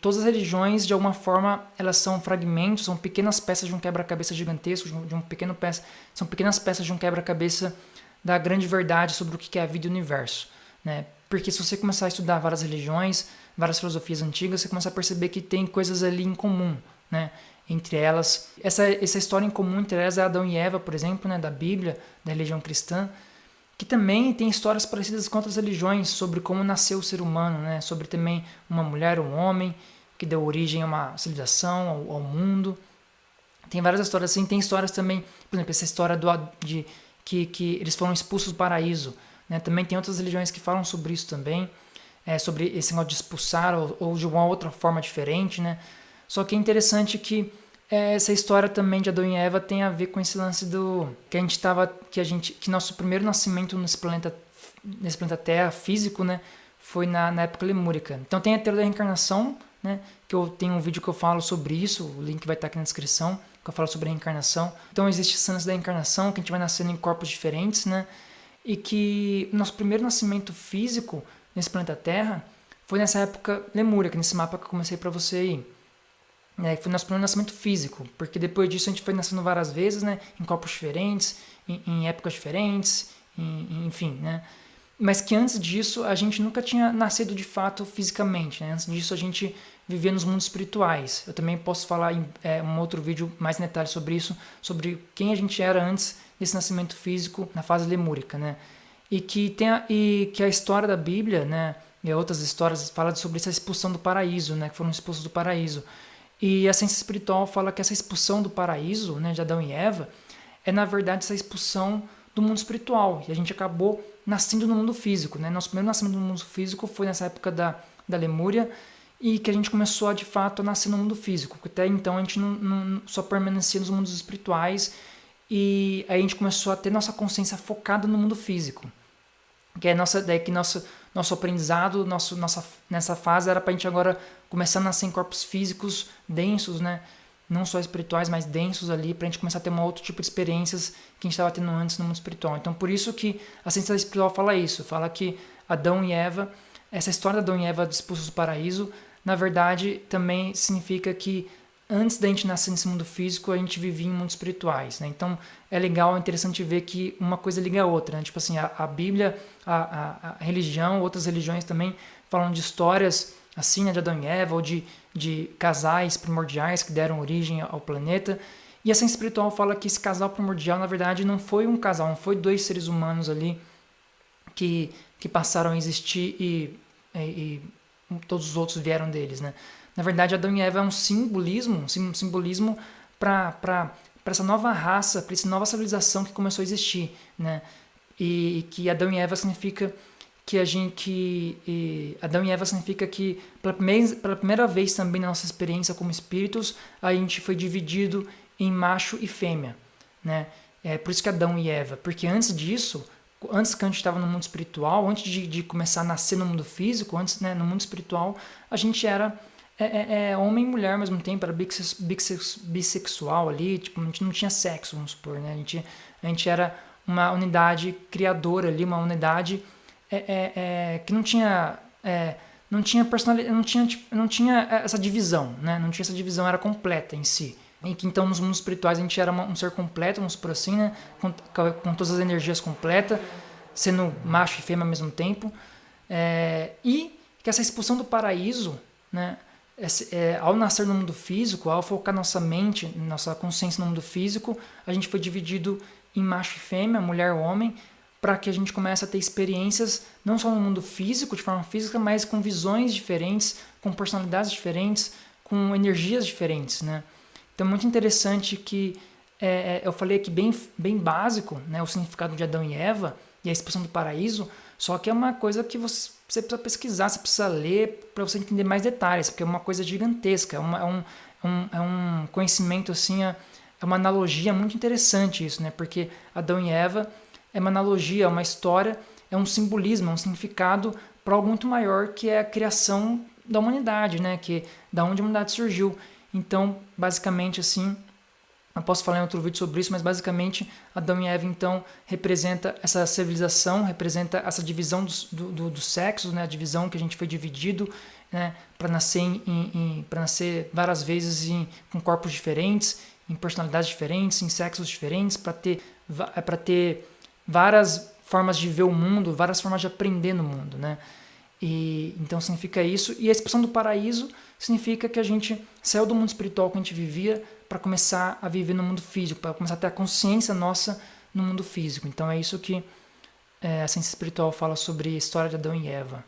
todas as religiões, de alguma forma, elas são fragmentos, são pequenas peças de um quebra-cabeça gigantesco, são pequenas peças de um quebra-cabeça da grande verdade sobre o que é a vida e o universo, né? Porque se você começar a estudar várias religiões, várias filosofias antigas, você começa a perceber que tem coisas ali em comum, né? Entre elas, essa história em comum entre elas é Adão e Eva, por exemplo, né? Da Bíblia, da religião cristã, que também tem histórias parecidas com outras religiões sobre como nasceu o ser humano, né? Sobre também uma mulher, um homem, que deu origem a uma civilização, ao mundo. Tem várias histórias assim, tem histórias também, por exemplo, essa história de que eles foram expulsos do paraíso, né? Também tem outras religiões que falam sobre isso também, sobre esse negócio de expulsar ou de uma outra forma diferente, né? Só que é interessante que essa história também de Adão e Eva tem a ver com esse lance do que nosso primeiro nascimento nesse planeta Terra físico, né, foi na época lemúrica. Então tem a teoria da reencarnação, né, que eu tenho um vídeo que eu falo sobre isso, o link vai estar aqui na descrição, que eu falo sobre a reencarnação. Então existe esse lance da reencarnação, que a gente vai nascendo em corpos diferentes, né, e que o nosso primeiro nascimento físico nesse planeta Terra foi nessa época lemúrica, nesse mapa que eu comecei para você aí. Foi nosso primeiro nascimento físico, porque depois disso a gente foi nascendo várias vezes, né, em corpos diferentes, em épocas diferentes, enfim, né. Mas que antes disso a gente nunca tinha nascido de fato fisicamente, né? Antes disso a gente vivia nos mundos espirituais. Eu também posso falar em um outro vídeo mais em detalhes sobre isso, sobre quem a gente era antes desse nascimento físico na fase lemúrica, né? E que a história da Bíblia, né, e outras histórias falam sobre essa expulsão do paraíso, né, que foram expulsos do paraíso. E a ciência espiritual fala que essa expulsão do paraíso, né, de Adão e Eva, é na verdade essa expulsão do mundo espiritual. E a gente acabou nascendo no mundo físico, né? Nosso primeiro nascimento no mundo físico foi nessa época da Lemúria, e que a gente começou de fato a nascer no mundo físico, porque até então a gente não só permanecia nos mundos espirituais, e aí a gente começou a ter nossa consciência focada no mundo físico. Que é nosso aprendizado, nessa fase era para a gente agora começar a nascer em corpos físicos densos, né? Não só espirituais, mas densos ali, para a gente começar a ter um outro tipo de experiências que a gente estava tendo antes no mundo espiritual. Então, por isso que a ciência espiritual fala isso, fala que Adão e Eva, essa história de Adão e Eva expulsos do paraíso, na verdade, também significa que antes da gente nascer nesse mundo físico, a gente vivia em mundos espirituais, né? Então, é legal, é interessante ver que uma coisa liga a outra, né? Tipo assim, a Bíblia, a religião, outras religiões também falam de histórias assim, né, de Adão e Eva, ou de casais primordiais que deram origem ao planeta. E a ciência espiritual fala que esse casal primordial, na verdade, não foi um casal, não foi dois seres humanos ali que passaram a existir e todos os outros vieram deles, né? Na verdade, Adão e Eva é um simbolismo para essa nova raça, para essa nova civilização que começou a existir, né? E que Adão e Eva significa que Adão e Eva significa que pela primeira vez também na nossa experiência como espíritos, a gente foi dividido em macho e fêmea, né? É por isso que Adão e Eva, porque antes disso, antes que a gente estava no mundo espiritual, antes de começar a nascer no mundo físico, antes, né, no mundo espiritual, a gente era homem e mulher ao mesmo tempo, era bissexual ali, tipo, a gente não tinha sexo, vamos supor, né? A gente era uma unidade criadora ali, uma unidade que não tinha personalidade, não tinha essa divisão, né? Não tinha essa divisão, era completa em si. E que então nos mundos espirituais a gente era um ser completo, vamos supor assim, né? Com todas as energias completas, sendo macho e fêmea ao mesmo tempo. E que essa expulsão do paraíso, né? Ao nascer no mundo físico, ao focar nossa mente, nossa consciência no mundo físico, a gente foi dividido em macho e fêmea, mulher e homem, para que a gente comece a ter experiências não só no mundo físico, de forma física, mas com visões diferentes, com personalidades diferentes, com energias diferentes, né? Então é muito interessante que eu falei aqui bem básico, né, o significado de Adão e Eva e a expulsão do paraíso, só que é uma coisa que você precisa pesquisar, você precisa ler para você entender mais detalhes, porque é uma coisa gigantesca, é um conhecimento assim, é uma analogia muito interessante isso, né? Porque Adão e Eva é uma analogia, é uma história, é um simbolismo, é um significado para algo muito maior, que é a criação da humanidade, né? Que da onde a humanidade surgiu. Então, basicamente assim, eu posso falar em outro vídeo sobre isso, mas basicamente Adão e Eva então representa essa civilização, representa essa divisão dos sexos, né? A divisão que a gente foi dividido, né, para nascer para nascer várias vezes com corpos diferentes, em personalidades diferentes, em sexos diferentes, para ter várias formas de ver o mundo, várias formas de aprender no mundo, né? E então significa isso. E a expansão do paraíso significa que a gente saiu do mundo espiritual que a gente vivia para começar a viver no mundo físico, para começar a ter a consciência nossa no mundo físico. Então é isso que a ciência espiritual fala sobre a história de Adão e Eva.